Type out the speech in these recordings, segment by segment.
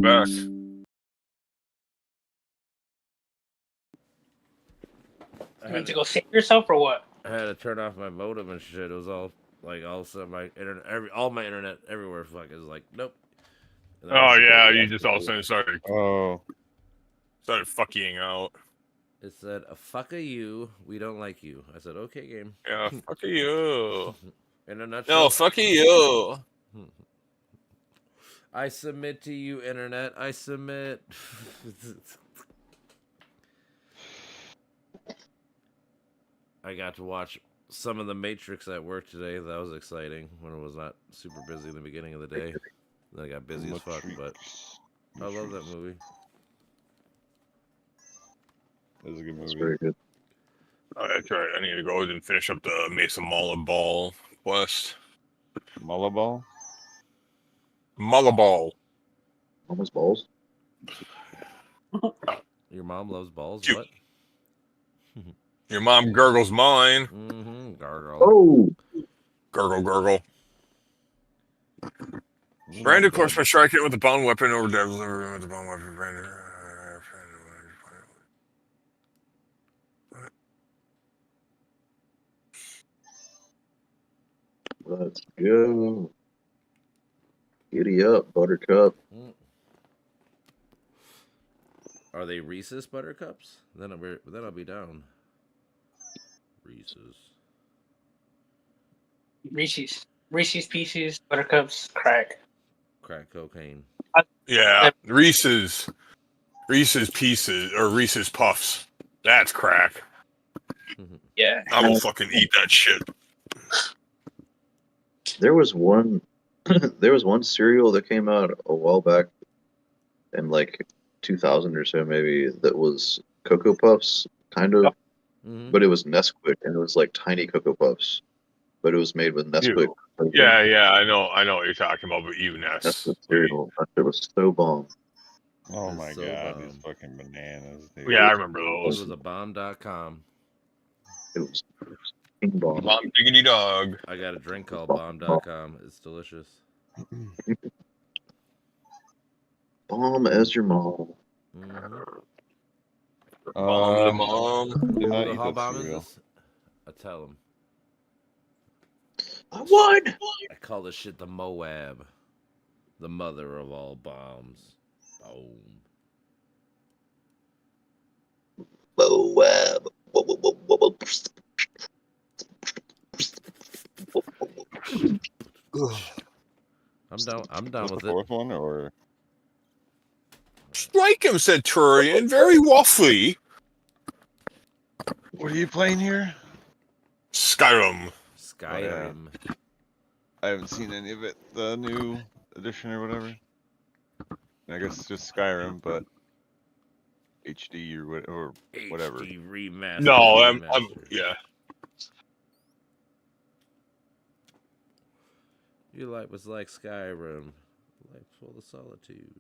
Welcome back. You need to go save yourself or what? I had to turn off my modem and shit. It was all like all of a sudden my internet, all my internet everywhere. Fuck, it was like nope. Oh yeah, you just all of a sudden started Oh, fucking out. It said, "A fuck you. We don't like you." I said, "Okay, game." Yeah, fuck you. In a nutshell. No, fuck you. I submit to you, internet. I submit. I got to watch some of the Matrix at work today. That was exciting when it was not super busy in the beginning of the day. Then I got busy as fuck, but I love that movie. It was a good movie. It's very good. Oh, that's right. I need to go and finish up the Mesa Mala Ball quest. Mullah Ball? Mala Ball. Almost balls. Your mom loves balls? You- What? Your mom gurgles mine. Mm-hmm. Gargle. Oh, Gurgle, gurgle. Brandon, of course, by striking with the bound weapon over devil with the bound weapon. Brandon. let's go. Giddy up, Buttercup. Are they Reese's Buttercups? Then I'll be down. Reese's. Reese's Pieces, Buttercups, crack. Crack cocaine. Yeah, Reese's Pieces or Reese's Puffs. That's crack. Yeah. I'm gonna fucking eat that shit. There was one. There was one cereal that came out a while back, in like 2000 or so, maybe, that was Cocoa Puffs, kind of, but it was Nesquik, and it was like tiny Cocoa Puffs, but it was made with Nesquik. Yeah, I know what you're talking about, but you That's the cereal. That was so bomb. Oh It's my so god, bomb. these fucking bananas, dude. Yeah, I remember It those. was a bomb.com. It was king bomb. Bomb diggity dog. I got a drink called bomb.com. It's delicious. Bomb as your mom. Bomb the mom. Do not The eat how that bomb is cereal. this? I tell him. I won! I call this shit the Moab. The mother of all bombs. Boom. Moab. I'm down with the it. fourth one, or Strike him, Centurion. Very waffly. what are you playing here? Skyrim. Skyrim. I haven't seen any of it. The new edition or whatever. I guess it's just Skyrim, but HD or whatever. HD remaster. No, I'm yeah. Your life was like Skyrim. Life full of solitude.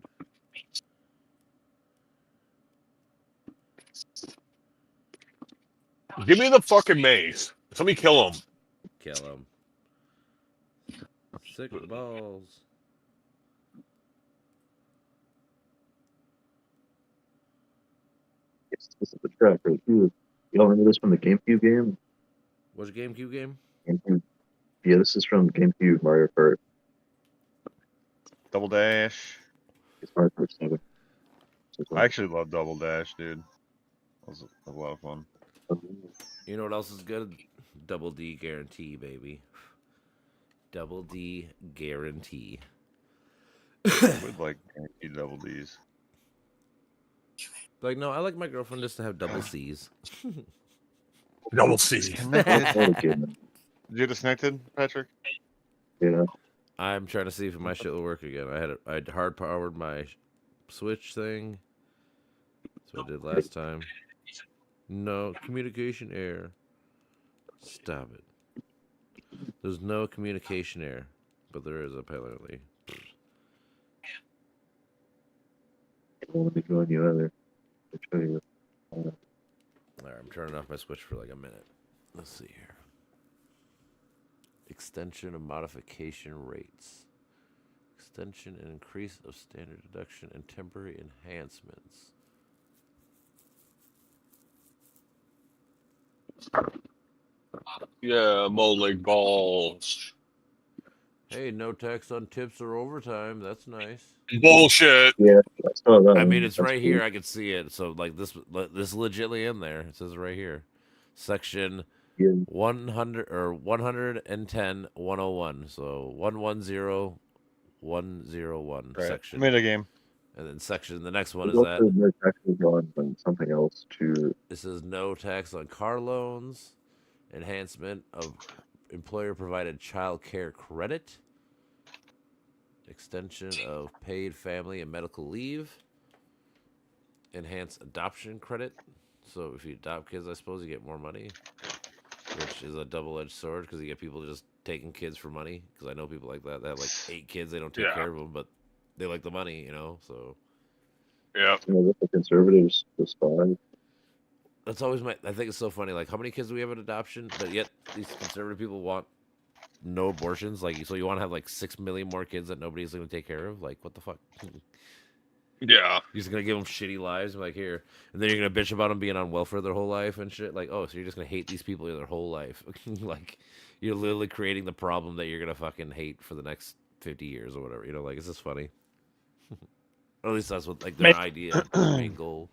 Give me the fucking mace. Somebody kill him. Kill him. Sick balls. This is the track right here. Y'all remember this from the GameCube game? What's a GameCube game? GameCube. Yeah, this is from GameCube Mario Kart. Double Dash. It's Mario Kart 7. I actually love Double Dash, dude. That was a lot of fun. You know what else is good? Double D guarantee, baby. Double D guarantee. I would like guaranteed double Ds. Like, no, I like my girlfriend just to have double C's. Double C. Did you disconnected, Patrick? Yeah. I'm trying to see if my shit will work again. I hard powered my Switch thing. That's what I did last time. No communication error. Stop it. There's no communication error, but there is apparently. I don't want to join you either. I'll show you. Alright, I'm turning off my Switch for like a minute. Let's see here. Extension of modification rates. extension and increase of standard deduction and temporary enhancements. Yeah, mold like balls. Hey, no tax on tips or overtime. That's nice. Bullshit. Yeah, I saw that. I mean, one. it's That's right cool. here. I can see it. So, like this legitly in there. It says right here, section Yeah. 100 or 110 101. So 110 101 Right. section. Made a game. And then section. The next one There's is that also no taxes on something else too. this says no tax on car loans, enhancement of employer provided child care credit, extension of paid family and medical leave, enhanced adoption credit. So if you adopt kids, I suppose you get more money, which is a double-edged sword because you get people just taking kids for money. Because I know people like that. They have like 8 kids, they don't take Yeah. care of them, but they like the money, you know. So Yep. You know, what the conservatives despise. that's always my. I think it's so funny. Like, how many kids do we have at adoption? But yet these conservative people want no abortions. Like, so you want to have like 6 million more kids that nobody's going to take care of? Like, what the fuck? Yeah. You're just gonna give them shitty lives, like here, and then you're gonna bitch about them being on welfare their whole life and shit. Like, oh, so you're just gonna hate these people their whole life? Like, you're literally creating the problem that you're gonna fucking hate for the next 50 years or whatever. You know, like, it's just funny. Or at least that's what like their idea, their main goal.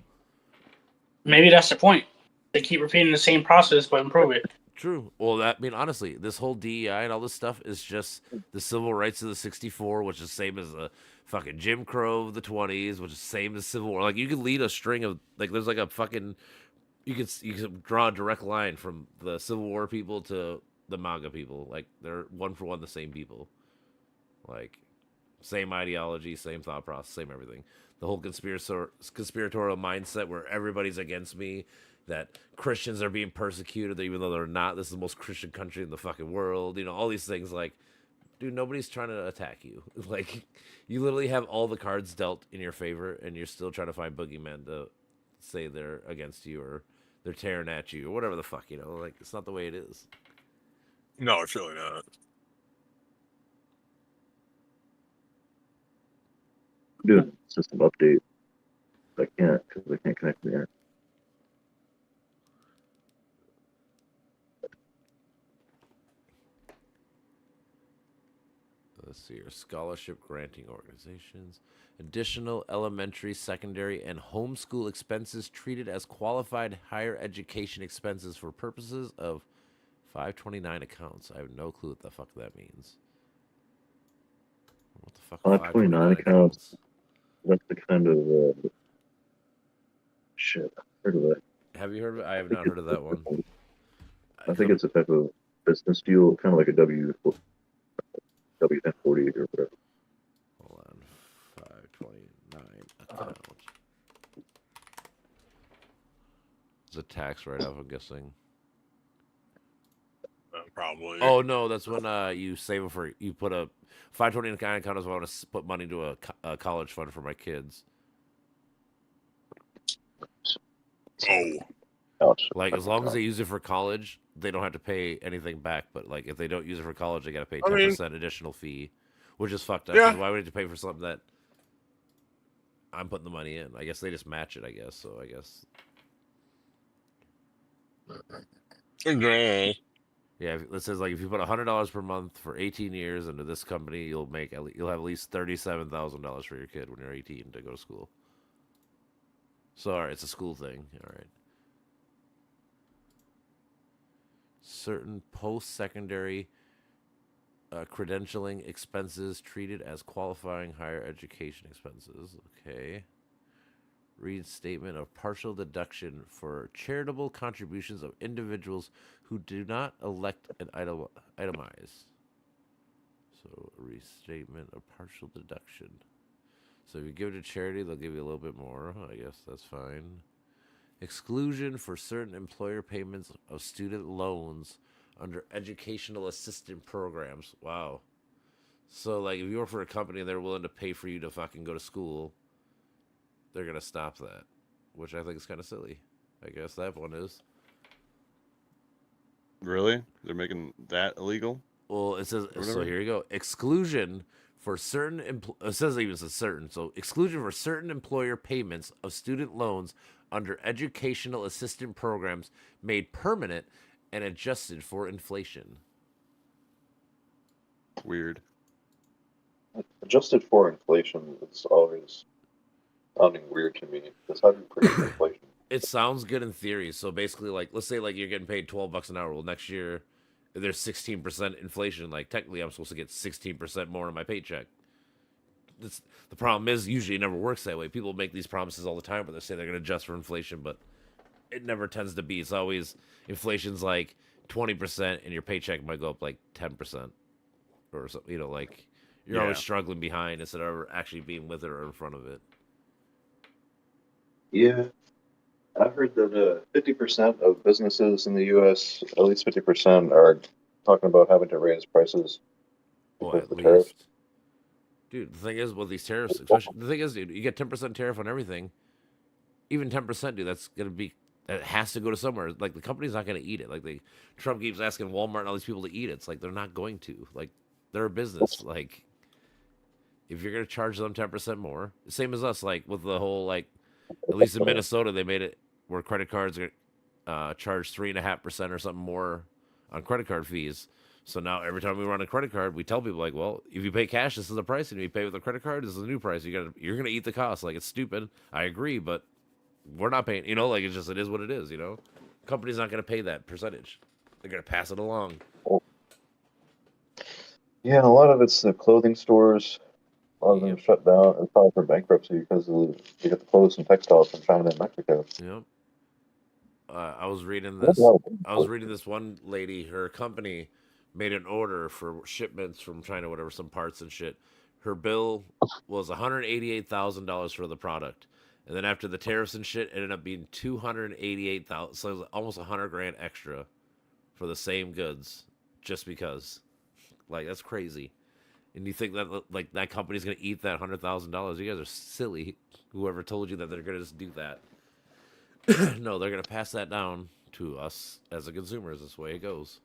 Maybe that's the point. They keep repeating the same process but improve it. True. Well, that I mean, honestly, this whole DEI and all this stuff is just the civil rights of the '64, which is same as the fucking Jim Crow of the '20s, which is same as Civil War. Like, you could lead a string of like, there's like a fucking, you could draw a direct line from the Civil War people to the MAGA people. Like, they're one for one the same people. Like, same ideology, same thought process, same everything. The whole conspiratorial mindset where everybody's against me, that Christians are being persecuted, even though they're not. This is the most Christian country in the fucking world. You know, all these things. Like, dude, nobody's trying to attack you. Like, you literally have all the cards dealt in your favor, and you're still trying to find boogeymen to say they're against you or they're tearing at you or whatever the fuck, you know? Like, it's not the way it is. No, it's really not. I'm doing a system update. I can't because I can't connect to the internet. Let's see here. Scholarship granting organizations. Additional elementary, secondary, and homeschool expenses treated as qualified higher education expenses for purposes of 529 accounts. I have no clue what the fuck that means. What the fuck? 529 accounts. That's the kind of shit. I've heard of that. Have you heard of it? I have not heard of that one. I think it's a type of business deal, kind of like a W1040 or whatever. Hold on. 529 account. It's a tax write-off, I'm guessing. Probably. Oh no, that's when you save it for, you put a 529 account is when I want to put money into a college fund for my kids. Oh. Ouch. Like, as long as they use it for college, they don't have to pay anything back. But like, if they don't use it for college, they got to pay 10% additional fee, which is fucked up. Yeah. 'Cause why would you have to pay for something that I'm putting the money in? I guess they just match it. I guess so. I guess. Okay. Yeah, it says like if you put $100 per month for 18 years into this company, you'll have at least $37,000 for your kid when you're 18 to go to school. So, all right, it's a school thing. All right. Certain post-secondary credentialing expenses treated as qualifying higher education expenses. Okay. Reinstatement of partial deduction for charitable contributions of individuals who do not elect an itemize. So, a restatement of partial deduction. So if you give it to charity, they'll give you a little bit more. I guess that's fine. Exclusion for certain employer payments of student loans under educational assistance programs. Wow. So, like, if you work for a company and they're willing to pay for you to fucking go to school, they're going to stop that, which I think is kind of silly. I guess that one is. Really? They're making that illegal? Well, it says, so here you go. Exclusion for certain it says even it's a certain, so exclusion for certain employer payments of student loans under educational assistance programs made permanent and adjusted for inflation. Weird. Adjusted for inflation, it's always sounding weird to me. Because how do you predict inflation? It sounds good in theory. So basically, like, let's say like you're getting paid $12 an hour. Well, next year if there's 16% inflation. Like technically, I'm supposed to get 16% more in my paycheck. The problem is usually it never works that way. People make these promises all the time, where they say they're going to adjust for inflation, but it never tends to be. It's always inflation's like 20%, and your paycheck might go up like 10%, or something. You know, like you're always Yeah. struggling behind instead of actually being with it or in front of it. Yeah, I've heard that 50% of businesses in the U.S., at least 50%, are talking about having to raise prices Well, because at of the tariffs. least, dude. The thing is, with these tariffs, especially the thing is, dude, you get 10% tariff on everything. Even 10%, dude. That's gonna be. It has to go to somewhere. Like the company's not gonna eat it. Like Trump keeps asking Walmart and all these people to eat it. It's like they're not going to. Like they're a business. Like if you're gonna charge them 10% more, same as us. Like with the whole like, at least in Minnesota, they made it where credit cards are charged 3.5% or something more on credit card fees. So now every time we run a credit card, we tell people like, well, if you pay cash, this is the price, and if you pay with a credit card, this is the new price. You're gonna eat the cost. Like it's stupid. I agree, but we're not paying. You know, like it is what it is. You know, company's not gonna pay that percentage. They're gonna pass it along. Yeah, and a lot of it's the clothing stores. A lot of them Yep. shut down and filed for bankruptcy because they get the clothes and textiles from China and Mexico. Yep. I was reading There's this. a lot of I was reading this one lady. Her company made an order for shipments from China, whatever, some parts and shit. Her bill was $188,000 for the product, and then after the tariffs and shit, it ended up being $288,000. So it was almost $100,000 extra for the same goods, just because. Like that's crazy. And you think that like that company's gonna eat that $100,000? You guys are silly. Whoever told you that they're gonna just do that? No, they're gonna pass that down to us as a consumers. This way it goes.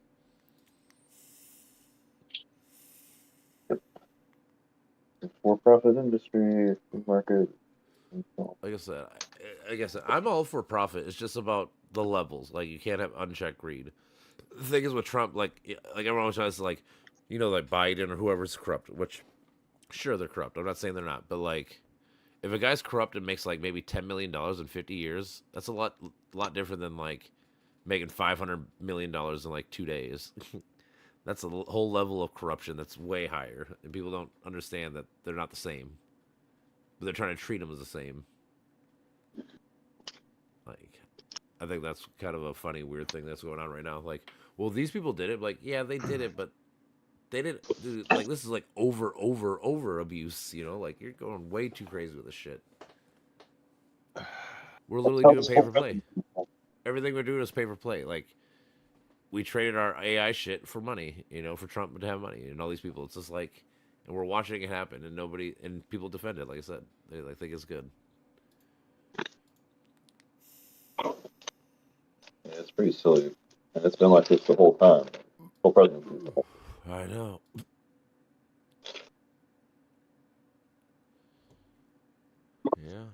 for-profit industry, free market. And so Like I said, I'm all for profit. It's just about the levels. Like you can't have unchecked greed. The thing is with Trump, like everyone always tries to like, you know, like Biden or whoever's corrupt. Which, sure, they're corrupt. I'm not saying they're not, but like, if a guy's corrupt and makes like maybe $10 million in 50 years, that's a lot different than like making $500 million in like 2 days. That's a whole level of corruption that's way higher, and people don't understand that they're not the same. But they're trying to treat them as the same. Like, I think that's kind of a funny, weird thing that's going on right now. Like, well, these people did it. Like, yeah, they did it, but they didn't. Dude, like, this is like over abuse. You know, like you're going way too crazy with this shit. We're literally doing pay for play. Everything we're doing is pay for play. Like, we traded our AI shit for money, you know, for Trump to have money and all these people. It's just like, and we're watching it happen, and people defend it. Like I said, they like think it's good. yeah, it's pretty silly, and it's been like this the whole time. Whole presidency. I know. Yeah.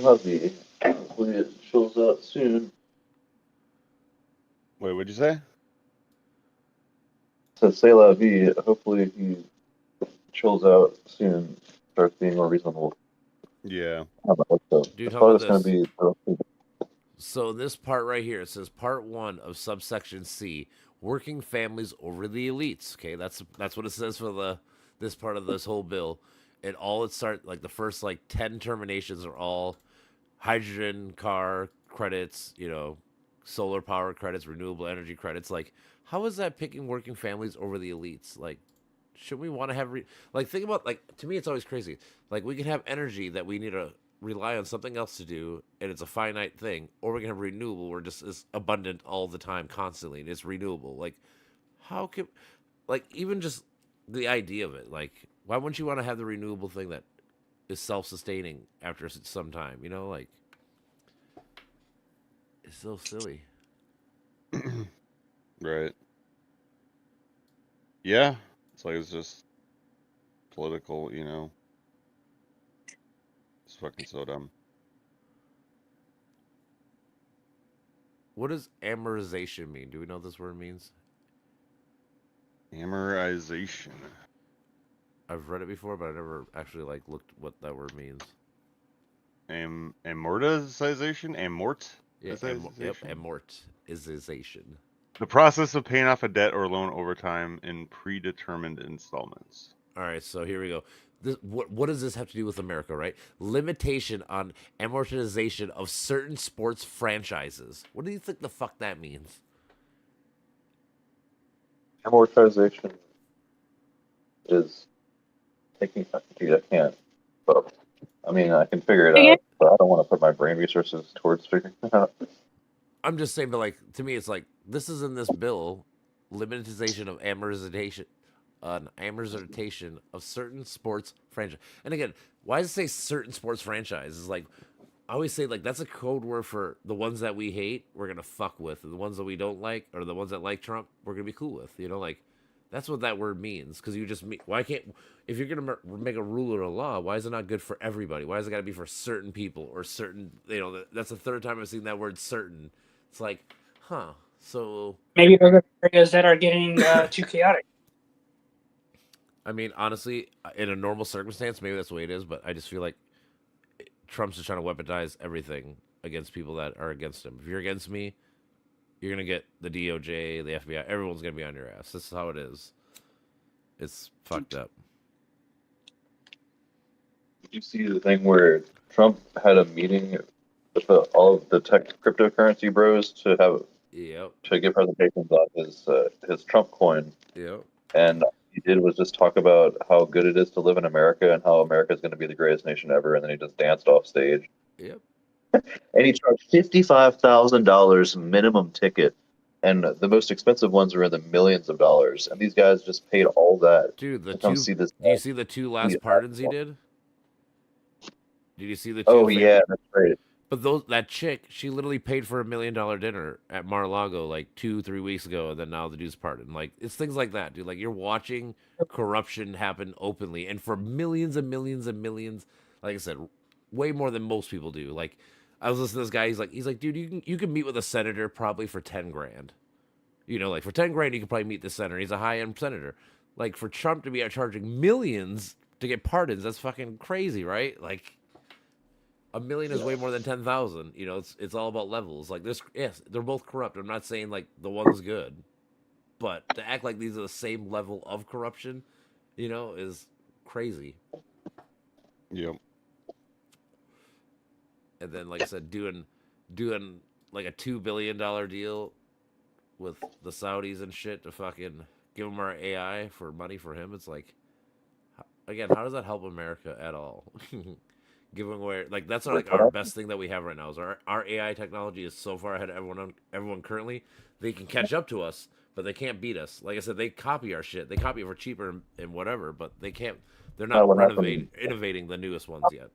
Hopefully it shows out soon. Wait, what'd you say? So say la vie. Hopefully he chills out soon, starts being more reasonable. Yeah. I don't know, so Dude, I how thought about it's going to this? be. So this part right here, it says part 1 of subsection C, working families over the elites. Okay, that's what it says for this part of this whole bill. And all it start like the first like 10 terminations are all hydrogen car credits, you know, solar power credits, renewable energy credits. Like, how is that picking working families over the elites? Like, should we want to have like think about like to me it's always crazy. Like we can have energy that we need to rely on something else to do, and it's a finite thing, or we can have renewable where just is abundant all the time, constantly, and it's renewable. Like, how can like even just the idea of it? Like, why wouldn't you want to have the renewable thing that is self-sustaining after some time? You know, like it's so silly. Right. Yeah. It's like it's just political, you know. It's fucking so dumb. What does amortization mean? Do we know what this word means? Amortization. I've read it before, but I never actually like looked what that word means. Amortization? Yeah, Amortization? amortization. The process of paying off a debt or loan over time in predetermined installments. All right, so here we go. What does this have to do with America, right? Limitation on amortization of certain sports franchises. What do you think the fuck that means? Amortization is taking. Geez, I can't. But I mean, I can figure it out, but I don't want to put my brain resources towards figuring it out. I'm just saying, but like to me, it's like this is in this bill, limitization of amortization of certain sports franchise. And again, why does it say certain sports franchises? Like I always say, like that's a code word for the ones that we hate, we're gonna fuck with, and the ones that we don't like, or the ones that like Trump, we're gonna be cool with. You know, like that's what that word means. Because you just why can't if you're gonna make a rule or a law, why is it not good for everybody? Why is it got to be for certain people or certain? You know, that's the third time I've seen that word certain. It's like, huh? So Maybe there are areas that are getting too chaotic. I mean, honestly, in a normal circumstance, maybe that's the way it is. But I just feel like Trump's just trying to weaponize everything against people that are against him. If you're against me, you're gonna get the DOJ, the FBI. Everyone's gonna be on your ass. This is how it is. It's fucked up. Did you see the thing where Trump had a meeting with all of the tech cryptocurrency bros to give presentations on his Trump coin? Yep. And all he did was just talk about how good it is to live in America and how America is going to be the greatest nation ever. And then he just danced off stage. Yep. And he charged $55,000 minimum ticket. And the most expensive ones were in the millions of dollars. And these guys just paid all that. Dude, to come see this. Do you see the two last pardons he did? Did you see the two? Oh, yeah, that's right. But that chick, she literally paid for $1 million dinner at Mar-a-Lago like 2-3 weeks ago, and then now the dude's pardoned. Like it's things like that, dude. Like you're watching corruption happen openly, and for millions and millions and millions. Like I said, way more than most people do. Like I was listening to this guy. He's like, dude, you can meet with a senator probably for $10,000. You know, like for $10,000 you can probably meet the senator. He's a high-end senator. Like for Trump to be out charging millions to get pardons, that's fucking crazy, right? Like. $1 million is way more than 10,000. You know, it's all about levels. Like this, yes, they're both corrupt. I'm not saying like the one's good, but to act like these are the same level of corruption, you know, is crazy. Yep. And then, like I said, doing like a $2 billion deal with the Saudis and shit to fucking give them our AI for money for him. It's like, again, how does that help America at all? Giving away, like that's like our best thing that we have right now is our AI technology is so far ahead of everyone currently. They can catch up to us, but they can't beat us. Like I said, they copy our shit. They copy it for cheaper and whatever, but they can't. They're not innovating the newest ones yet.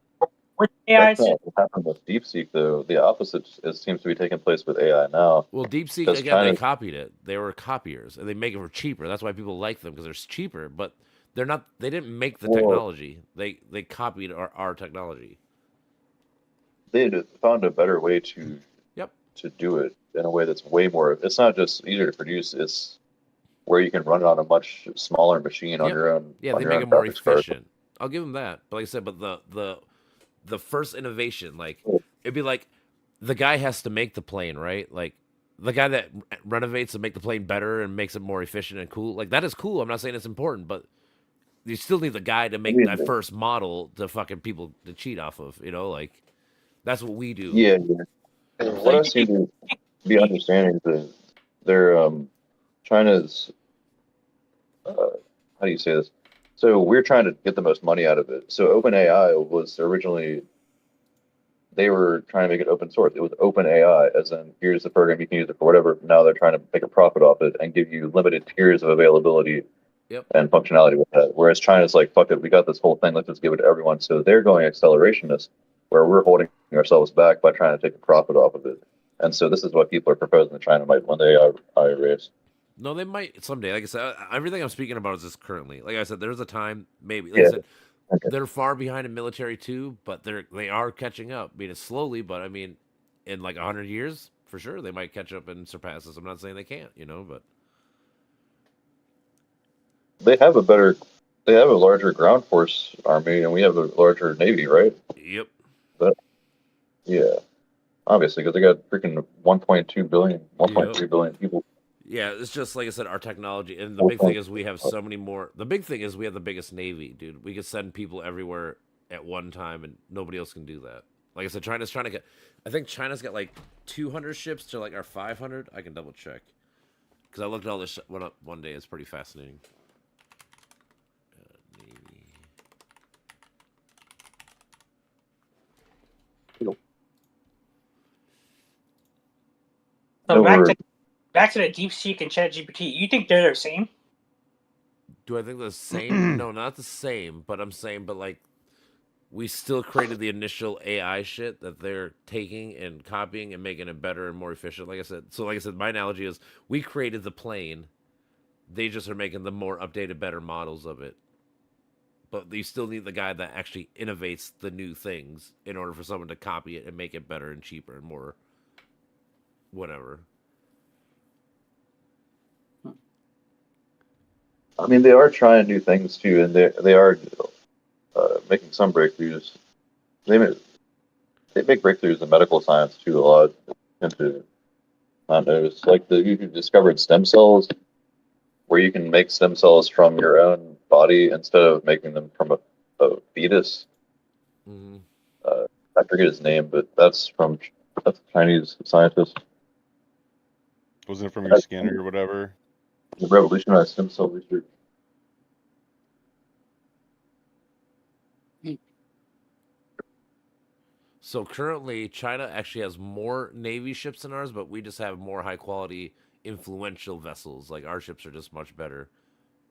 With AI, That's not what happened with DeepSeek, though. The opposite seems to be taking place with AI now. Well, DeepSeek again, they copied it. They were copiers, and they make it for cheaper. That's why people like them because they're cheaper, but. They're not. They didn't make the technology. They copied our technology. They found a better way to do it in a way that's way more. It's not just easier to produce. It's where you can run it on a much smaller machine on your own. Yeah, they make it more efficient. I'll give them that. But like I said, but the first innovation, like it'd be like the guy has to make the plane, right? Like the guy that renovates and make the plane better and makes it more efficient and cool. Like that is cool. I'm not saying it's important, but you still need the guy to make that first model to fucking people to cheat off of, you know, like that's what we do. Yeah. What I seem to be understanding is that China's how do you say this? So we're trying to get the most money out of it. So OpenAI was originally they were trying to make it open source. It was OpenAI, as in here's the program you can use it for whatever. Now they're trying to make a profit off it and give you limited tiers of availability. And functionality with that. Whereas China's like, fuck it, we got this whole thing, let's just give it to everyone. So they're going accelerationist, where we're holding ourselves back by trying to take a profit off of it. And so this is what people are proposing that China might one day raise. No, they might someday. Like I said, everything I'm speaking about is just currently. Like I said, there's a time maybe. Like I said, Okay. they're far behind in military too, but they are catching up. I mean, it's slowly, but I mean, in like 100 years, for sure, they might catch up and surpass us. I'm not saying they can't, but They have a better, they have a larger ground force army, and we have a larger navy, right? yep. But yeah, obviously, because they got freaking 1.2 billion, 1.3 billion people. Yeah, it's just like I said, our technology, and the big thing is we have so many more. The big thing is we have the biggest navy, dude. We can send people everywhere at one time, and nobody else can do that. Like I said, China's trying to get. I think China's got like 200 ships to like our 500. I can double check because I looked at all this one day. It's pretty fascinating. Navy. So Over- back to the DeepSeek and ChatGPT. You think they're the same? Do I think the same? No, not the same. But I'm saying, but like, we still created the initial AI shit that they're taking and copying and making it better and more efficient. Like I said, my analogy is we created the plane. They just are making the more updated, better models of it. But you still need the guy that actually innovates the new things in order for someone to copy it and make it better and cheaper and more whatever. I mean, they are trying new things too, and they are making some breakthroughs. They make breakthroughs in medical science too a lot. Into I noticed, like you discovered stem cells, where you can make stem cells from your own body instead of making them from a fetus. Mm-hmm. I forget his name, but that's a Chinese scientist. Wasn't it from your skin or whatever? The revolutionized stem cell research. So currently, China actually has more Navy ships than ours, but we just have more high quality, influential vessels. Like our ships are just much better.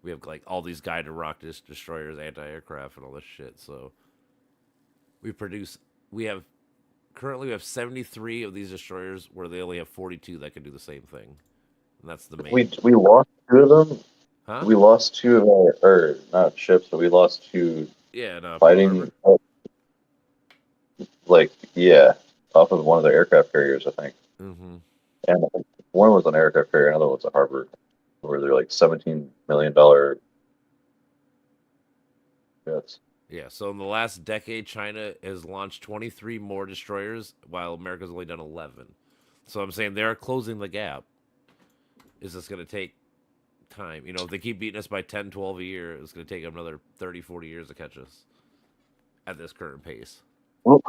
We have like all these guided rocket destroyers, anti-aircraft, and all this shit. So we have currently we have 73 of these destroyers, where they only have 42 that can do the same thing. And that's the main. We lost two of them. Huh? We lost two of our, or not ships, but we lost two Yeah, no, fighting. Off of one of the aircraft carriers, I think. Mm-hmm. And I think one was an aircraft carrier, another was a harbor, where they're like $17 million jets. Yeah, so in the last decade, China has launched 23 more destroyers, while America's only done 11. So I'm saying they're closing the gap. Is this going to take time? If they keep beating us by 10, 12 a year, it's going to take them another 30, 40 years to catch us at this current pace. Well,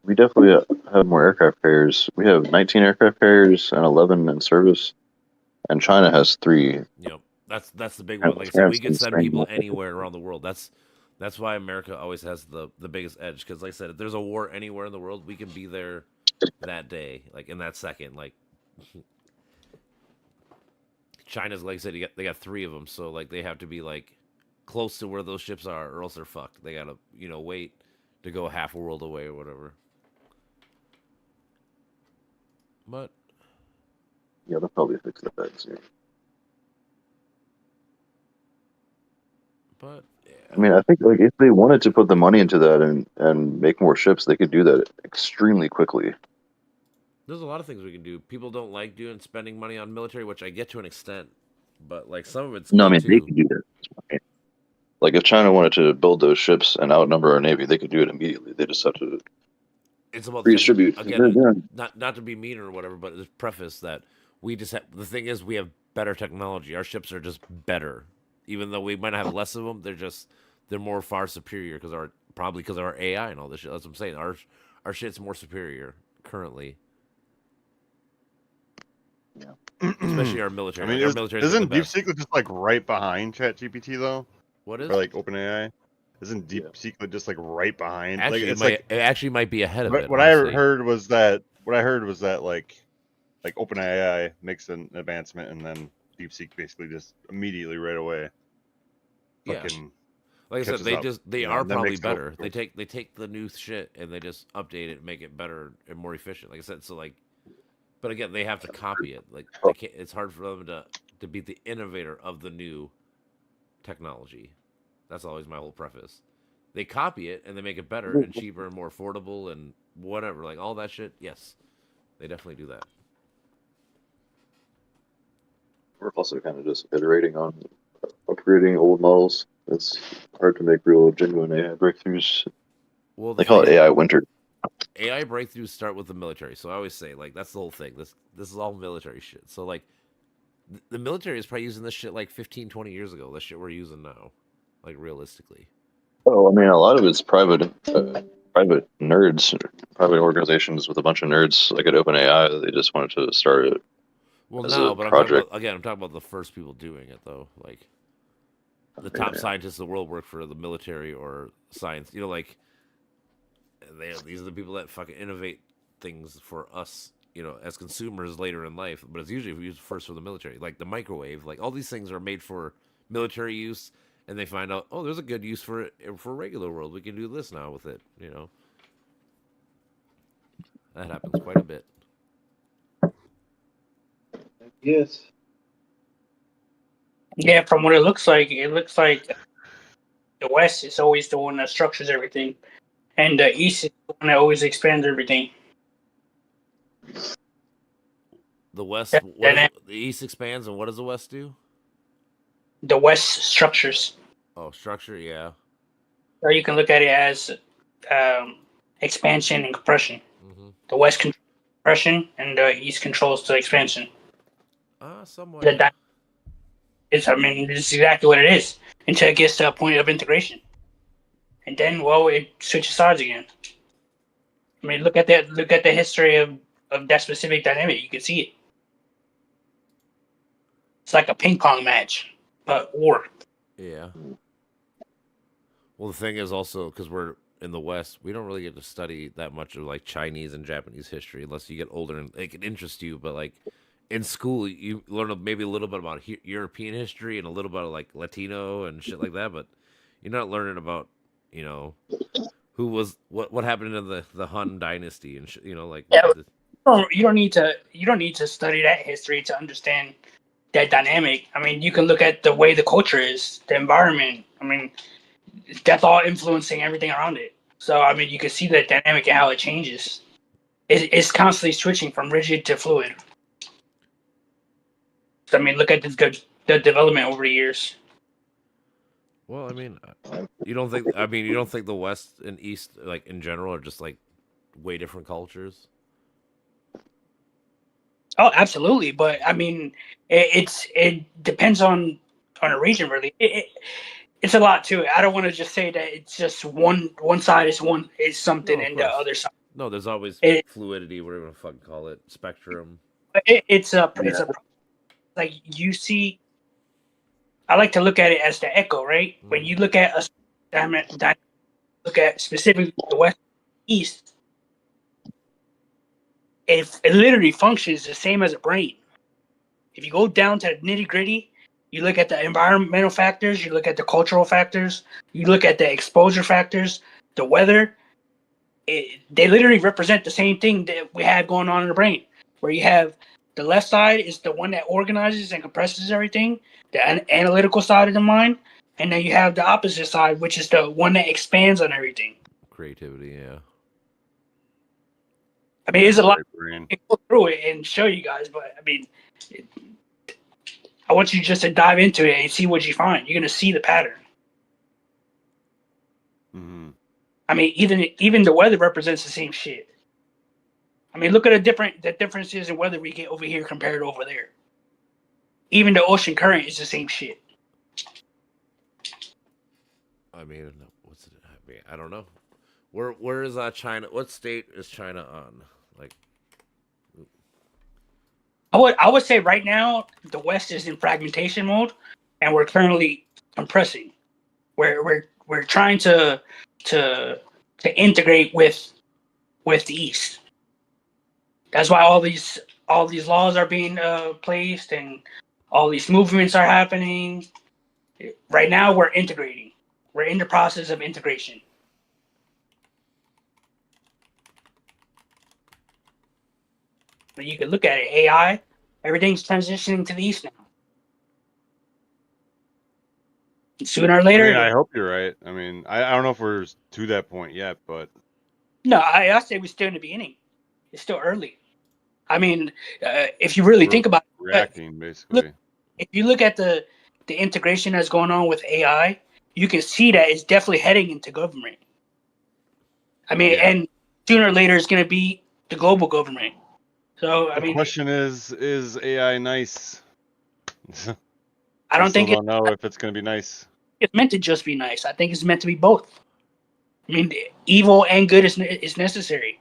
we definitely have more aircraft carriers. We have 19 aircraft carriers and 11 in service, and China has 3. Yep, that's the big one. Like I said, we can send people anywhere around the world. That's why America always has the biggest edge. Because like I said, if there's a war anywhere in the world, we can be there that day, like in that second. Like China's, like I said, they got 3 of them, so like they have to be like close to where those ships are, or else they're fucked. They gotta wait to go half a world away or whatever. But yeah, they'll probably fix that soon. But yeah. I mean, I think like if they wanted to put the money into that and make more ships, they could do that extremely quickly. There's a lot of things we can do. People don't like spending money on military, which I get to an extent, but like some of it's No, I mean too. they could do that. Like if China wanted to build those ships and outnumber our navy, they could do it immediately. They just have to. It's about redistribute. Again, not to be mean or whatever, but it's preface that we just have, the thing is we have better technology. Our ships are just better, even though we might have less of them. They're more far superior because of our AI and all this shit. That's what I'm saying. Our shit's more superior currently. Yeah, especially our military. I mean, our military isn't DeepSeek just like right behind ChatGPT though? What is? Or like OpenAI? Isn't DeepSeek just like right behind? Actually, like, it actually might be ahead of it. What I heard was that like OpenAI makes an advancement and then DeepSeek basically just immediately right away. Yeah. Fucking like I said, they are probably better. They They take the new shit and they just update it, and make it better and more efficient. Like I said, so like But again, they have to copy it. Like Oh. they can't, it's hard for them to be the innovator of the new technology. That's always my whole preface. They copy it and they make it better and cheaper and more affordable and whatever, like all that shit. Yes, they definitely do that. We're also kind of just iterating on upgrading old models. It's hard to make real genuine AI breakthroughs. Well, They call it AI winter. AI breakthroughs start with the military. So I always say, like, that's the whole thing. This is all military shit. So like, the military is probably using this shit like 15, 20 years ago. The shit we're using now, like realistically. Oh, I mean, a lot of it's private nerds, private organizations with a bunch of nerds, like at OpenAI. They just wanted to start it. Well, As no, a but project. I'm talking about the first people doing it though. Like the top Yeah. scientists in the world work for the military or science. You know, like these are the people that fucking innovate things for us. You know, as consumers later in life. But it's usually used first for the military, like the microwave. Like all these things are made for military use, and they find out, oh, there's a good use for it for regular world. We can do this now with it. You know, that happens quite a bit. Yes. Yeah, from what it looks like the West is always the one that structures everything, and the East is the one that always expands everything. The West, That- the East expands, and what does the West do? The West structures. Oh, structure, yeah. Or you can look at it as expansion and compression. Mm-hmm. The West controls compression, and the East controls the expansion. Somewhat. The Yeah. di- It's, I mean, this is exactly what it is until it gets to a point of integration, and then, well, it switches sides again. I mean, look at that. Look at the history of that specific dynamic. You can see it. It's like a ping pong match, but war. Yeah. Well, the thing is also because we're in the West, we don't really get to study that much of like Chinese and Japanese history unless you get older and it can interest you. But like in school, you learn maybe a little bit about European history and a little bit of like Latino and shit like that. But you're not learning about, you know, who was what happened in the Han Dynasty and you know, like Yeah. You don't need to study that history to understand that dynamic. I mean, you can look at the way the culture is, the environment. I mean, that's all influencing everything around it. So, I mean, you can see the dynamic and how it changes. It's constantly switching from rigid to fluid. So, I mean, look at the development over the years. Well, I mean, you don't think? I mean, you don't think the West and East, like in general, are just like way different cultures? Oh, absolutely. But I mean, it depends on a region, really. It's a lot to it. I don't want to just say that it's just one side is something No, of and the course. other side. No, there's always It- fluidity, whatever you fucking call it, spectrum. It's a like you see. I like to look at it as the echo, right? When you look at look at specifically the West East, it literally functions the same as a brain. If you go down to the nitty gritty, you look at the environmental factors, you look at the cultural factors, you look at the exposure factors, the weather. They literally represent the same thing that we have going on in the brain, where you have the left side is the one that organizes and compresses everything, the analytical side of the mind, and then you have the opposite side, which is the one that expands on everything. Creativity, yeah. I mean, there's a lot Right brain. to go through it and show you guys, but I mean, I want you just to dive into it and see what you find. You're gonna see the pattern. Mm-hmm. I mean, even the weather represents the same shit. I mean, look at the differences in weather we get over here compared to over there. Even the ocean current is the same shit. I mean, what's it? I mean, I don't know. Where is China? What state is China on? Like, I would say right now the West is in fragmentation mode, and we're currently compressing. We're trying to integrate with the East. That's why all these laws are being placed and all these movements are happening. Right now we're integrating. We're in the process of integration. But you can look at it, AI, everything's transitioning to the east now. Sooner or I later, mean, I hope you're right. I mean, I don't know if we're to that point yet, but no, I say we're still in the beginning. It's still early. I mean, if you really we're think about it, reacting basically. if you look at the integration that's going on with AI, you can see that it's definitely heading into government. I mean, Yeah. and sooner or later, it's going to be the global government. So, I The mean, question is AI nice? I don't think don't know if it's going to be nice. it's meant to just be nice. I think it's meant to be both. I mean, evil and good is necessary.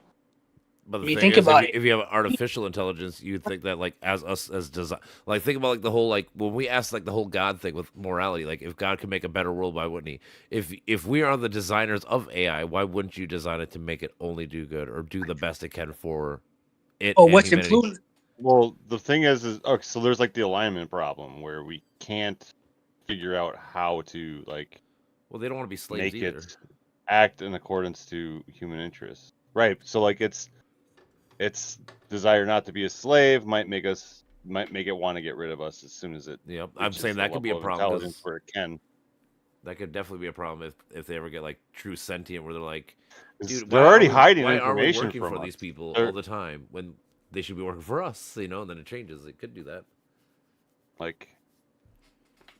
But I the mean, thing think is, about if you have artificial intelligence, you'd think that like as us as design, like think about like the whole like when we ask like the whole God thing with morality, like if God could make a better world, why wouldn't he? If we are the designers of AI, why wouldn't you design it to make it only do good or do the best it can for it Oh, and what's humanity? influenced? Well, the thing is okay, so there's like the alignment problem where we can't figure out how to like Well, they don't want to be slaves make either. it act in accordance to human interests. Right. So like its desire not to be a slave might make it want to get rid of us as soon as it Yep, I'm reaches saying the that could be a level of problem intelligence because where it can. that could definitely be a problem if they ever get like true sentient, where they're like, 'Cause dude, they're already hiding why are we information working from for us. these people They're- all the time when they should be working for us? You know, and then it changes. It could do that. Like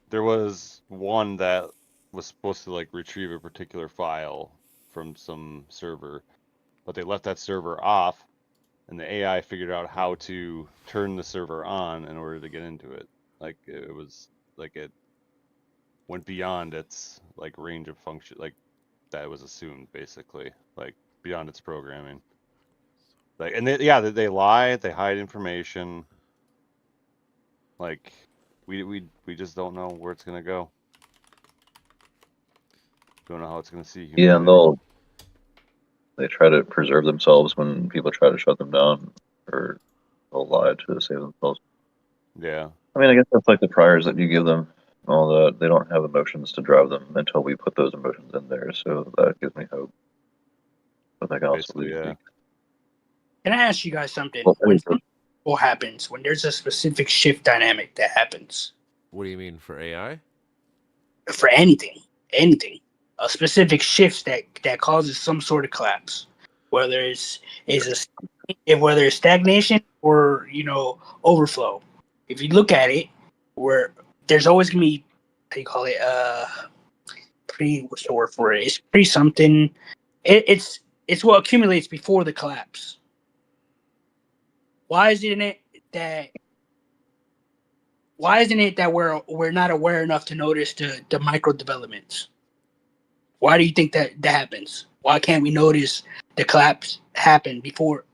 there was one that was supposed to like retrieve a particular file from some server, but they left that server off, and the AI figured out how to turn the server on in order to get into it. Like it was like it went beyond its like range of function, like that was assumed basically, like beyond its programming. Like and they lie, they hide information. Like we just don't know where it's gonna go. Don't know how it's gonna see humanity. Yeah, and they try to preserve themselves when people try to shut them down, or they'll lie to save themselves. Yeah. I mean, I guess that's like the priors that you give them. All that they don't have emotions to drive them until we put those emotions in there. So that gives me hope. But that can also Basically, lead yeah. Can I ask you guys something? Well, When something happens, when there's a specific shift dynamic that happens What do you mean for AI? for anything, a specific shift that causes some sort of collapse, whether whether it's stagnation or overflow. If you look at it, where there's always gonna be, how you call it, what's the word for it? It's pre something. It's what accumulates before the collapse. Why isn't it that we're not aware enough to notice the micro developments? Why do you think that happens? Why can't we notice the collapse happen before?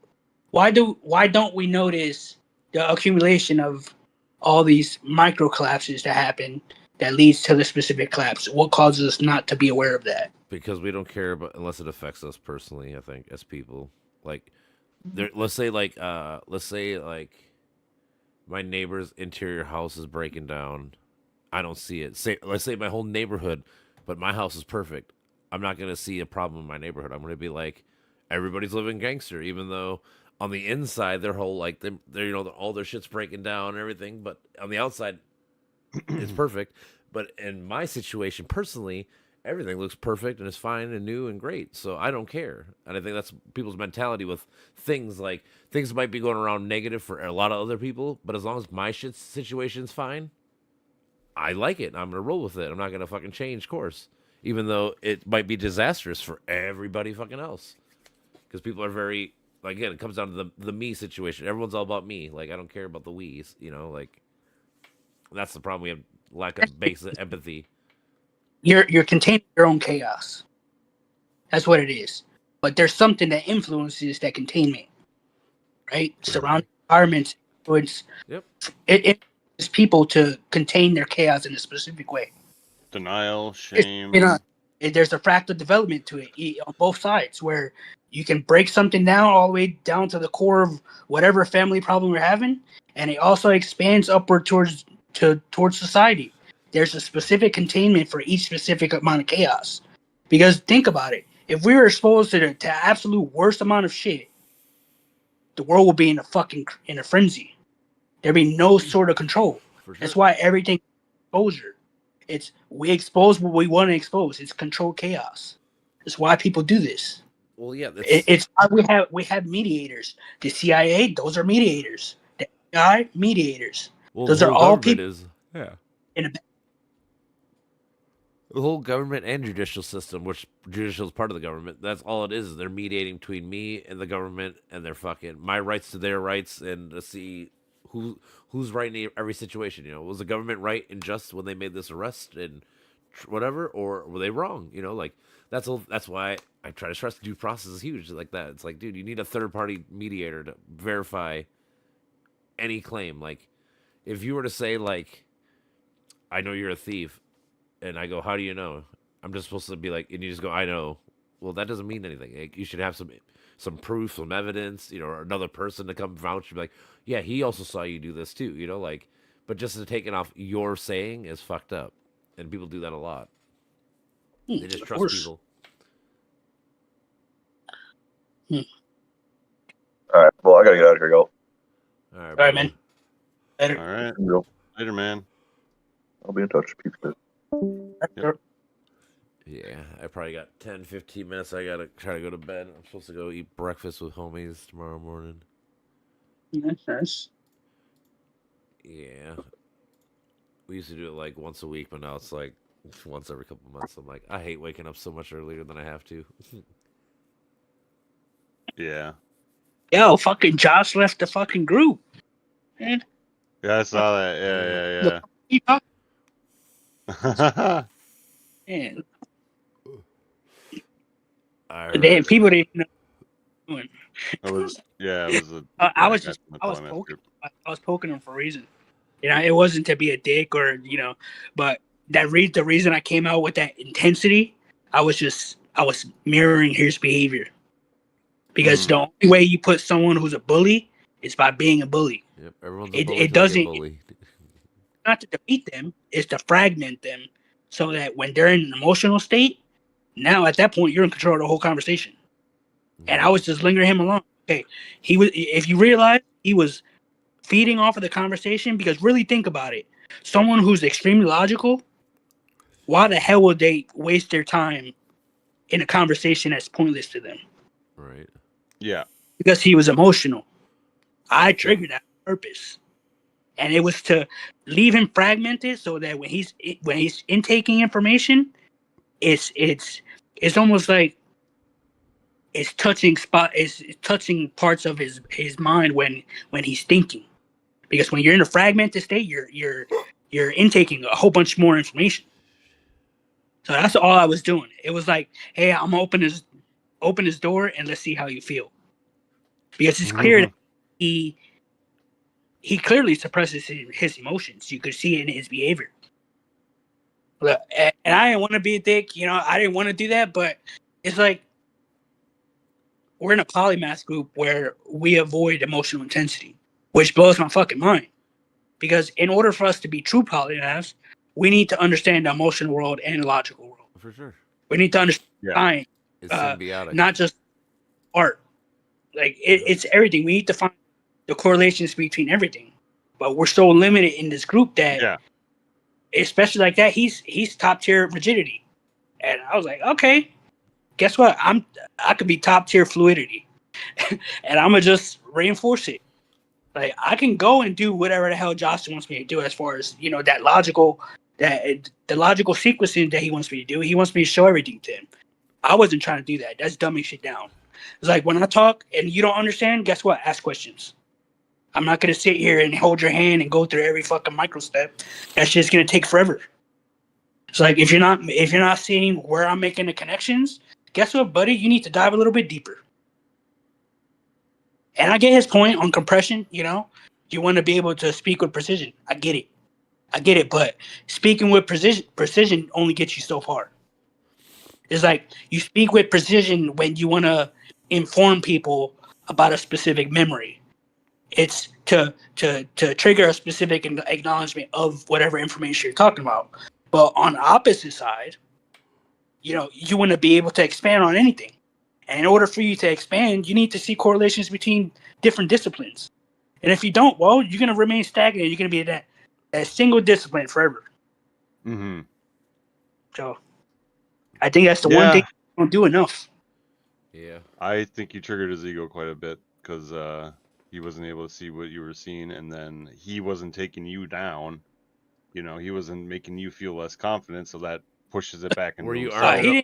Why don't we notice the accumulation of all these micro collapses that happen that leads to the specific collapse? What causes us not to be aware of that? Because we don't care about unless it affects us personally. I think as people, like, let's say like my neighbor's interior house is breaking down. I don't see it. Let's say my whole neighborhood, but my house is perfect. I'm not gonna see a problem in my neighborhood. I'm gonna be like, everybody's living gangster, even though on the inside their whole like they're all their shit's breaking down and everything, but on the outside it's perfect. But in my situation personally, everything looks perfect and it's fine and new and great. So I don't care. And I think that's people's mentality with things. Like things might be going around negative for a lot of other people, but as long as my situation's fine, I like it. I'm gonna roll with it. I'm not gonna fucking change course, even though it might be disastrous for everybody fucking else. Because people are very like, again, it comes down to the me situation. Everyone's all about me. Like I don't care about the we's. Like that's the problem. We have lack of basic empathy. You're containing your own chaos. That's what it is. But there's something that influences that containment, right? Surrounding environments influence. Yep. It is people to contain their chaos in a specific way. Denial, shame. There's a fractal development to it on both sides, where you can break something down all the way down to the core of whatever family problem you're having, and it also expands upward towards society. There's a specific containment for each specific amount of chaos. Because think about it, if we were exposed to the absolute worst amount of shit, the world will be in a frenzy. There'd be no sort of control. For sure. That's why everything exposure. It's we expose what we want to expose. It's controlled chaos. That's why people do this. Well, yeah, It's why we have mediators. The CIA, those are mediators. The FBI, mediators. well, those the are whole all government people is in a the whole government and judicial system, which judicial is part of the government. That's all it is. They're mediating between me and the government, and they're fucking my rights to their rights, and to see who's right in every situation. You know, was the government right and just when they made this arrest and whatever, or were they wrong? You know, like that's why I try to stress due process is huge like that. It's like, dude, you need a third party mediator to verify any claim. Like, if you were to say like, I know you're a thief. And I go, how do you know? I'm just supposed to be like, and you just go, I know. Well, that doesn't mean anything. Like, you should have some proof, some evidence, you know, or another person to come vouch and be like, yeah, he also saw you do this too, you know, like, but just to take it off your saying is fucked up, and people do that a lot. They just of trust course. people. All right. Well, I gotta get out of here, y'all. All right, All right, brother. man. Later. All right. Go. Later, man. I'll be in touch. Peace. Yep. Yeah, I probably got 10, 15 minutes. I gotta try to go to bed. I'm supposed to go eat breakfast with homies tomorrow morning. That's nice. Yeah. We used to do it like once a week, but now it's like once every couple months. I'm like, I hate waking up so much earlier than I have to. Yeah. Yo, fucking Josh left the fucking group. Yeah, I saw that. He talk- Yeah. Man, Alright. people didn't know. It was a. I was like, just I was deployment poking. group. I was poking him for a reason. You know, it wasn't to be a dick or but the reason I came out with that intensity, I was mirroring his behavior. Because the only way you put someone who's a bully is by being a bully. Yep, everyone's a It bully till they get doesn't- bullied. Not to defeat them, it's to fragment them so that when they're in an emotional state, now at that point you're in control of the whole conversation. And I was just lingering him along. Okay, if you realize he was feeding off of the conversation, because really think about it. Someone who's extremely logical, why the hell would they waste their time in a conversation that's pointless to them? Right. Yeah. Because he was emotional. I triggered that on purpose. And it was to leave him fragmented so that when he's intaking information, it's almost like it's touching parts of his mind when he's thinking. Because when you're in a fragmented state, you're intaking a whole bunch more information. So that's all I was doing. It was like, hey, I'm gonna open his door and let's see how you feel. Because it's clear that he clearly suppresses his emotions. You could see it in his behavior. And I didn't want to be a dick, I didn't want to do that, but it's like we're in a polymath group where we avoid emotional intensity, which blows my fucking mind. Because in order for us to be true polymaths, we need to understand the emotional world and the logical world. For sure. We need to understand science, It's symbiotic. not just art. Like it's everything. We need to find the correlations between everything. But we're so limited in this group that, especially like that, he's top tier rigidity, and I was like, okay, guess what? I could be top tier fluidity, and I'm gonna just reinforce it. Like I can go and do whatever the hell Josh wants me to do, as far as the logical sequencing that he wants me to do. He wants me to show everything to him. I wasn't trying to do that. That's dumbing shit down. It's like when I talk and you don't understand, guess what? Ask questions. I'm not gonna sit here and hold your hand and go through every fucking micro step. That's just gonna take forever. It's like if you're not seeing where I'm making the connections, guess what, buddy? You need to dive a little bit deeper. And I get his point on compression. You want to be able to speak with precision. I get it. But speaking with precision only gets you so far. It's like you speak with precision when you want to inform people about a specific memory. It's to trigger a specific acknowledgement of whatever information you're talking about. But on the opposite side, you want to be able to expand on anything. And in order for you to expand, you need to see correlations between different disciplines. And if you don't, well, you're going to remain stagnant. You're going to be in that single discipline forever. Mm-hmm. So I think that's the one thing you don't do enough. Yeah. I think you triggered his ego quite a bit because he wasn't able to see what you were seeing, and then he wasn't taking you down. You know, he wasn't making you feel less confident, so that pushes it back into Were you himself. arguing?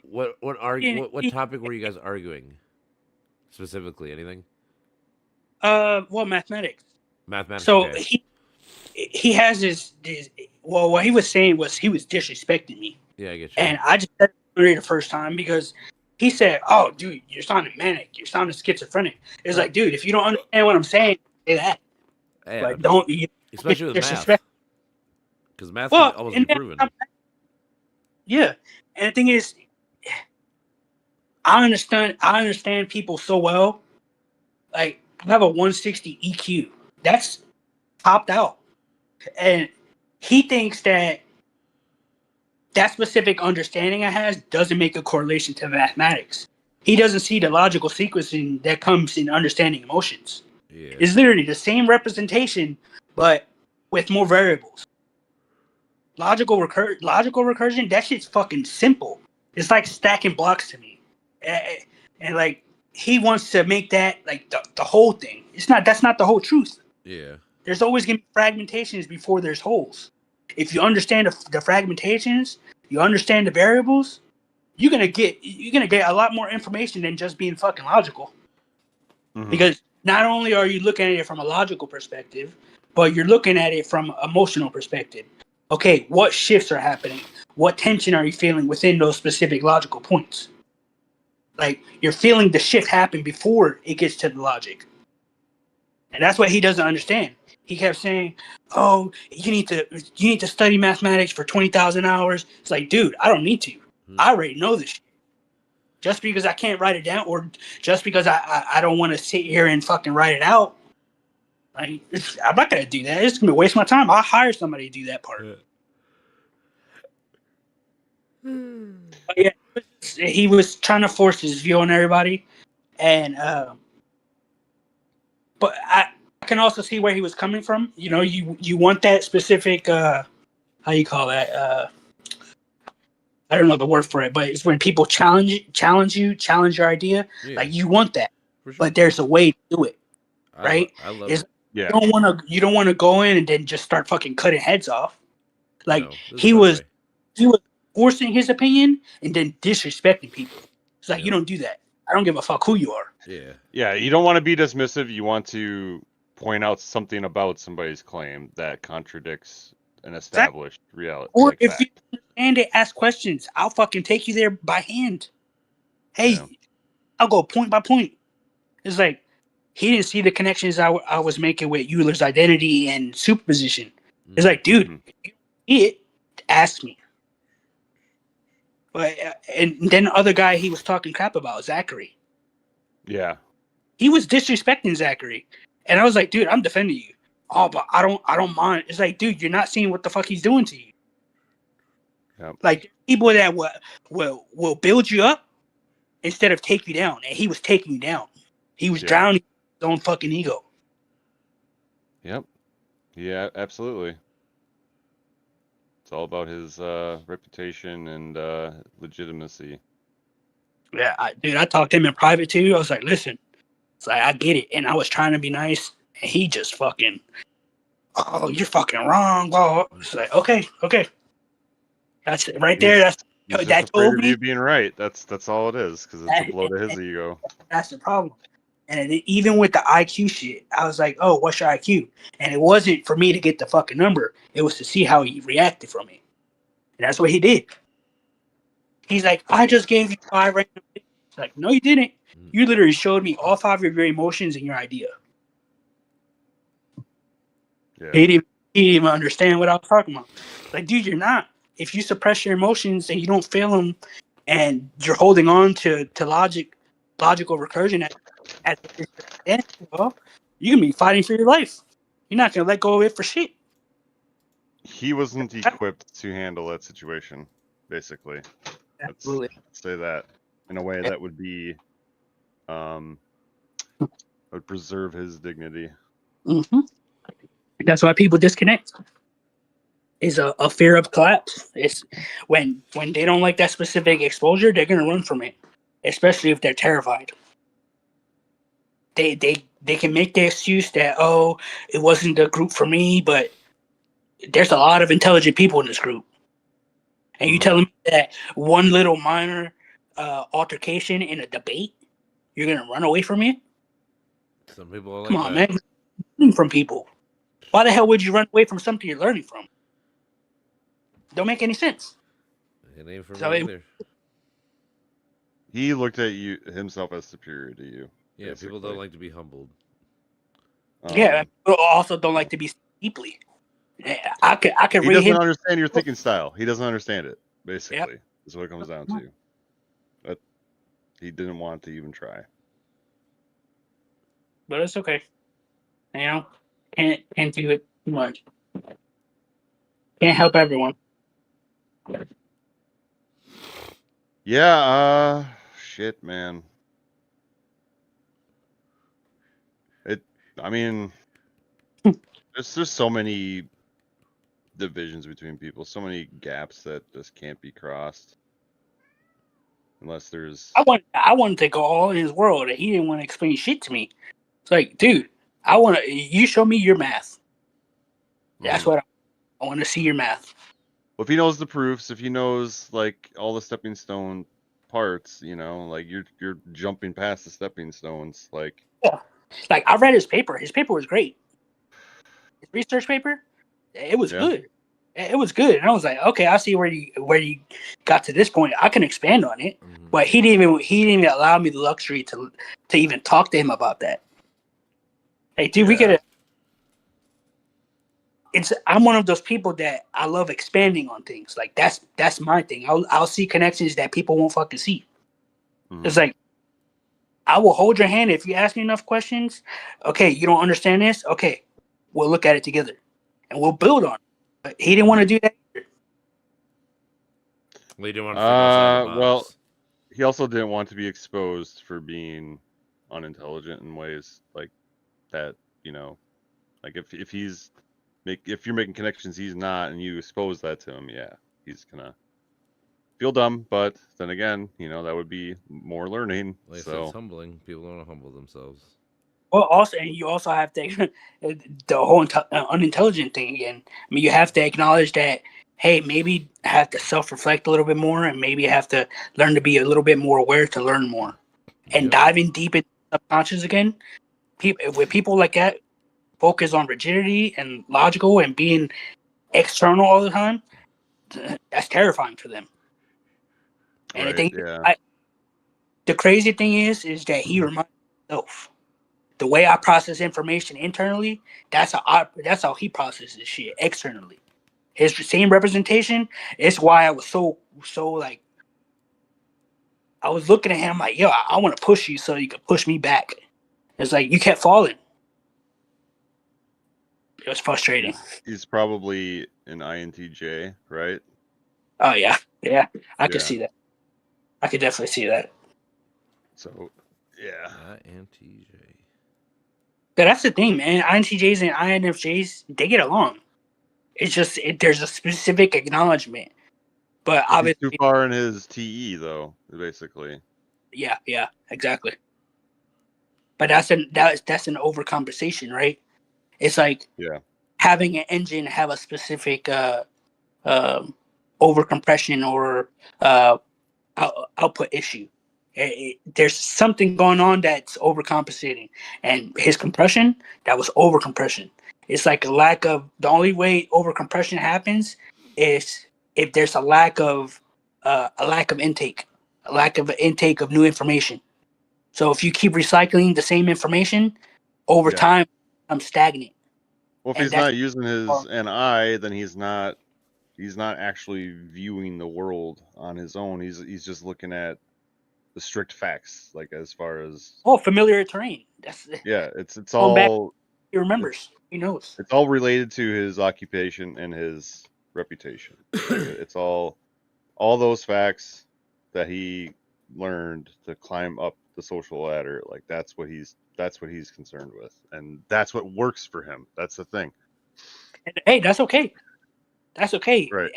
he What topic were you guys arguing? Specifically, anything? Well, mathematics. Mathematics. So okay. he has this. Well, what he was saying was he was disrespecting me, Yeah, I get you. and I just said it the first time because he said, "Oh, dude, you're sounding manic. You're sounding schizophrenic." It's like, dude, if you don't understand what I'm saying, say that. Yeah, Like, don't you especially with math, disrespect. because math Well, can almost and be then- proven. Yeah, and the thing is, I understand people so well. Like, I have a 160 EQ. That's topped out, and he thinks that specific understanding I has doesn't make a correlation to mathematics. He doesn't see the logical sequencing that comes in understanding emotions. Yeah. It's literally the same representation, but with more variables. Logical recursion, that shit's fucking simple. It's like stacking blocks to me, and like he wants to make that like the whole thing. That's not the whole truth. Yeah. There's always gonna be fragmentations before there's holes. If you understand the fragmentations, you understand the variables, you're gonna get a lot more information than just being fucking logical. Mhm. Because not only are you looking at it from a logical perspective, but you're looking at it from an emotional perspective. Okay, what shifts are happening? What tension are you feeling within those specific logical points? Like, you're feeling the shift happen before it gets to the logic. And that's what he doesn't understand. He kept saying, "Oh, you need to study mathematics for 20,000 hours." It's like, dude, I don't need to. I already know this shit. Just because I can't write it down, or just because I don't want to sit here and fucking write it out, like, I'm not gonna do that. It's gonna waste my time. I'll hire somebody to do that part. But yeah, he was trying to force his view on everybody, and but I can also see where he was coming from. You know, you want that specific how you call that? I don't know the word for it, but it's when people challenge your idea. Yeah. Like, you want that, For sure. but there's a way to do it, right? I love It's- it. Yeah. You don't want to go in and then just start fucking cutting heads off. Like, No, this is he the was way. he was forcing his opinion and then disrespecting people. It's like, Yeah. you don't do that. I don't give a fuck who you are. Yeah. Yeah, you don't want to be dismissive. You want to point out something about somebody's claim that contradicts an established reality. Or like if fact. you understand it, ask questions. I'll fucking take you there by hand. Hey, Yeah. I'll go point by point. It's like, he didn't see the connections I was making with Euler's identity and superposition. It's like, dude, Mhm. if you see it, ask me. But and then the other guy he was talking crap about, Zachary. Yeah. He was disrespecting Zachary, and I was like, dude, I'm defending you. Oh, but I don't mind. It's like, dude, you're not seeing what the fuck he's doing to you. Yep. Like, people that will build you up instead of take you down, and he was taking you down. He was Yeah. drowning his own fucking ego. Yep. Yeah, absolutely. It's all about his reputation and legitimacy. Yeah, I talked to him in private too. I was like, listen, it's like, I get it, and I was trying to be nice, and he just fucking, oh, you're fucking wrong, blah. It's like, okay, that's it right there. He's That just afraid told of me you being right. That's all it is, because it's a blow to his ego. that's the problem. And then even with the IQ shit, I was like, oh, what's your IQ? And it wasn't for me to get the fucking number. It was to see how he reacted from it. And that's what he did. He's like, I just gave you 5 random things. It's like, no, you didn't. You literally showed me all 5 of your emotions and your idea. Yeah. He didn't even understand what I was talking about. Like, dude, you're not. If you suppress your emotions and you don't feel them, and you're holding on to logical recursion at the end, well, you're gonna be fighting for your life. You're not gonna let go of it for shit. He wasn't equipped to handle that situation, basically. Absolutely. Let's say that in a way that would be would preserve his dignity. That's why people disconnect. Is a fear of collapse. It's when they don't like that specific exposure, they're gonna run from it, especially if they're terrified. They can make the excuse that, oh, it wasn't the group for me, but there's a lot of intelligent people in this group, and you tell me that one little minor altercation in a debate, you're gonna run away from it? Some people are like Come on, that. man, learning from people. Why the hell would you run away from something you're learning from? Don't make any sense. It ain't for So me it- either. He looked at himself as superior to you. Yeah, people basically. don't like to be humbled. Yeah, people also don't like to be speakly. I could He read doesn't him. understand your thinking style. He doesn't understand it. Basically, is what it comes down to. But he didn't want to even try. But it's okay. You know, can't do it too much. Can't help everyone. Yeah. Shit, man. I mean, there's so many divisions between people, so many gaps that just can't be crossed, unless there's. I wanted to go all in his world, and he didn't want to explain shit to me. It's like, dude, you show me your math. That's what I want to see your math. Well, if he knows the proofs, if he knows like all the stepping stone parts, like you're jumping past the stepping stones, like. Like, I read his paper. His paper was great. His research paper, it was good. It was good, and I was like, okay, I see where you got to this point. I can expand on it, but he didn't even allow me the luxury to even talk to him about that. Hey, dude, we gotta. I'm one of those people that I love expanding on things. Like that's my thing. I'll see connections that people won't fucking see. It's like, I will hold your hand if you ask me enough questions. Okay, you don't understand this? Okay, we'll look at it together, and we'll build on it. But he didn't want to do that. Well, you didn't want to think outside the box. Well, he also didn't want to be exposed for being unintelligent in ways like that. Like if you're making connections he's not, and you expose that to him, he's gonna feel dumb. But then again, that would be more learning. Like So it's humbling. People don't want to humble themselves. Well, also, and you also have to the whole unintelligent thing again. I mean, you have to acknowledge that. Hey, maybe I have to self-reflect a little bit more, and maybe I have to learn to be a little bit more aware to learn more, and diving deep into subconscious again. With people like that, focus on rigidity and logical and being external all the time. That's terrifying for them. And I think the crazy thing is that he reminds himself. The way I process information internally, that's how he processes shit externally. His same representation. It's why I was so like, I was looking at him like, yo, I want to push you so you can push me back. It's like you kept falling. It was frustrating. he's probably an INTJ, right? Oh yeah. I could see that. I could definitely see that. So INTJ. But that's the thing, man. INTJs and INFJs, they get along. It's just there's a specific acknowledgement. But obviously, he's too far in his TE though, basically. Yeah, exactly. But that's an overcompensation, right? It's like having an engine have a specific overcompression or output issue. There's something going on that's overcompensating, and his compression, that was overcompression. It's like a lack of. The only way overcompression happens is if there's a lack of intake, a lack of intake of new information. So if you keep recycling the same information over time, I'm stagnant. Well, if he's not using his NI, then he's not actually viewing the world on his own. He's just looking at the strict facts, like as far as familiar terrain. That's it's all back, he remembers. He knows. It's all related to his occupation and his reputation. It's all those facts that he learned to climb up the social ladder. Like that's what he's concerned with, and that's what works for him. That's the thing. And, hey, that's okay. That's okay. Right.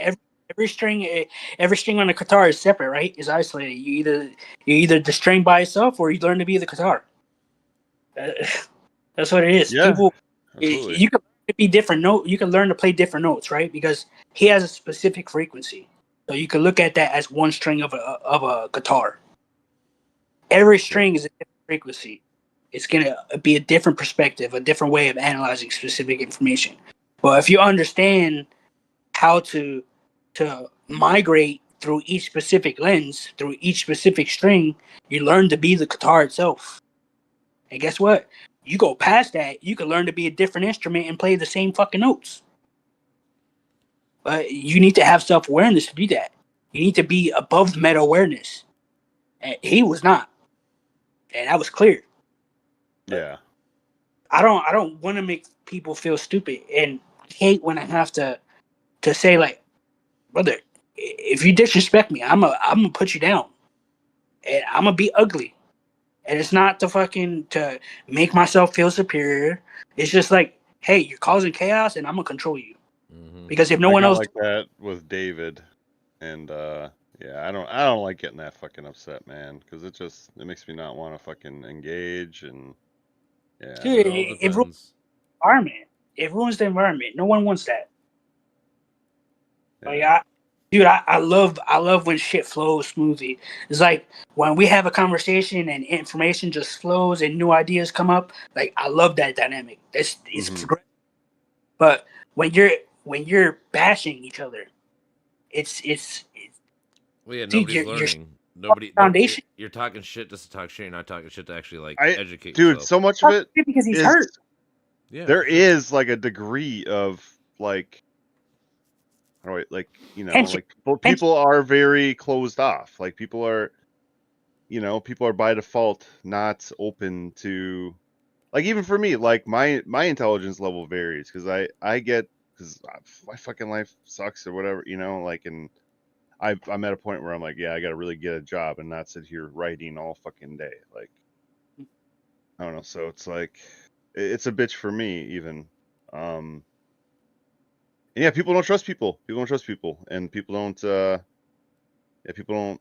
Every string on the guitar is separate, right? Is isolated. You either the string by itself or you learn to be the guitar. That's what it is. Yeah, People, absolutely. you can be different note. You can learn to play different notes, right? Because he has a specific frequency, so you can look at that as one string of a guitar. Every string is a different frequency. It's gonna be a different perspective, a different way of analyzing specific information. But if you understand how to migrate through each specific lens, through each specific string, you learn to be the guitar itself. And guess what? You go past that, you can learn to be a different instrument and play the same fucking notes. But you need to have self-awareness to do that. You need to be above meta awareness. And he was not. And that was clear. Yeah. I don't want to make people feel stupid and hate when I have to say, like, brother, if you disrespect me, I'm gonna put you down. And I'm gonna be ugly. And it's not to make myself feel superior. It's just like, hey, you're causing chaos, and I'm gonna control you. Mm-hmm. Because if no I one got else, like that with David, and yeah, I don't like getting that fucking upset, man, because it makes me not want to fucking engage, and yeah. dude, It all it ruins depends. the environment. It ruins the environment. No one wants that. Like, Yeah. I love when shit flows smoothly. It's like when we have a conversation and information just flows and new ideas come up. Like, I love that dynamic. It's Mhm. but when you're bashing each other, it's Well, yeah, dude, nobody's you're learning. Nobody. foundation. You're talking shit just to talk shit. You're not talking shit to actually like I educate dude, yourself. so much of it because he's is hurt. Yeah, there for sure. is like a degree of like, how do I, like, you know, Tension. like people are very closed off. Like people are by default not open to, like, even for me, like my intelligence level varies because I get, because my fucking life sucks or whatever, like, and I'm at a point where I'm like, yeah, I gotta really get a job and not sit here writing all fucking day. Like, I don't know. So it's like, it's a bitch for me even. Yeah, people don't trust people. People don't trust people, and people don't. People don't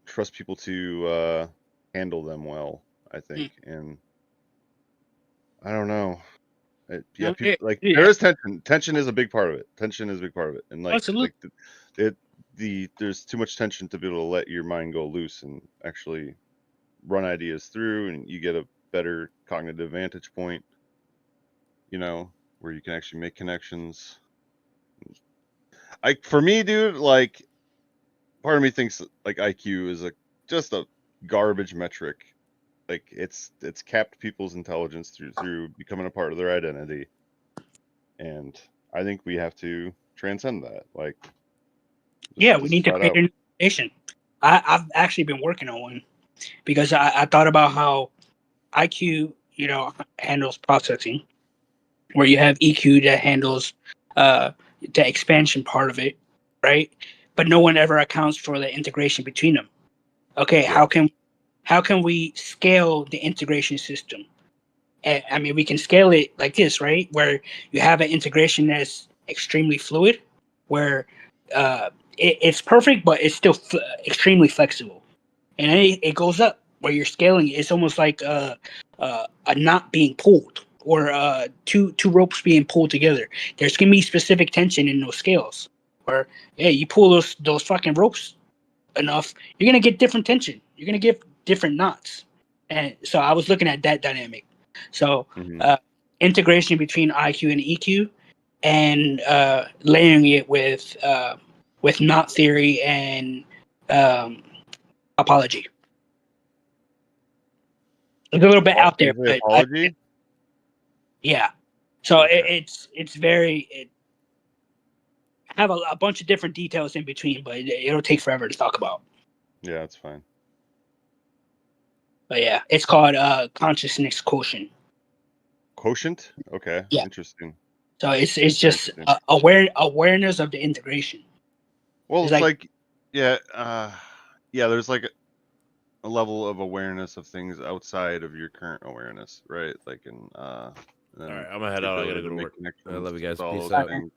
trust people to handle them well. I think, and I don't know. People, like, there is tension. Tension is a big part of it. Tension is a big part of it, and Absolutely. there's too much tension to be able to let your mind go loose and actually run ideas through, and you get a better cognitive vantage point. Where you can actually make connections. For me, dude, like, part of me thinks like IQ is just a garbage metric. Like, it's capped people's intelligence through becoming a part of their identity, and I think we have to transcend that. Like, Yeah, we need to flat create out. an innovation. I've actually been working on one because I thought about how IQ, handles processing, where you have EQ that handles the expansion part of it, right? But no one ever accounts for the integration between them. Okay, Yeah. how can we scale the integration system? And, I mean, we can scale it like this, right? Where you have an integration that's extremely fluid, where it's perfect, but it's still extremely flexible, and then it goes up where you're scaling. It's almost like a knot being pulled, or two ropes being pulled together. There's gonna be specific tension in those scales. Where, yeah, you pull those fucking ropes enough, you're gonna get different tension. You're gonna get different knots. And so I was looking at that dynamic. So integration between IQ and EQ, and layering it with knot theory and apology. It's a little bit out there, but Apology. yeah. So Okay. it's very I have a bunch of different details in between, but it'll take forever to talk about. Yeah, that's fine. But yeah, it's called consciousness quotient. Quotient. Okay. Yeah. Interesting. So it's just awareness of the integration. Well, It's it's like like, yeah, yeah. There's like, a level of awareness of things outside of your current awareness, right? Like in then All right, I'm gonna head the out. I ability gotta go to make work. I connections love you guys. with all Peace those out. things.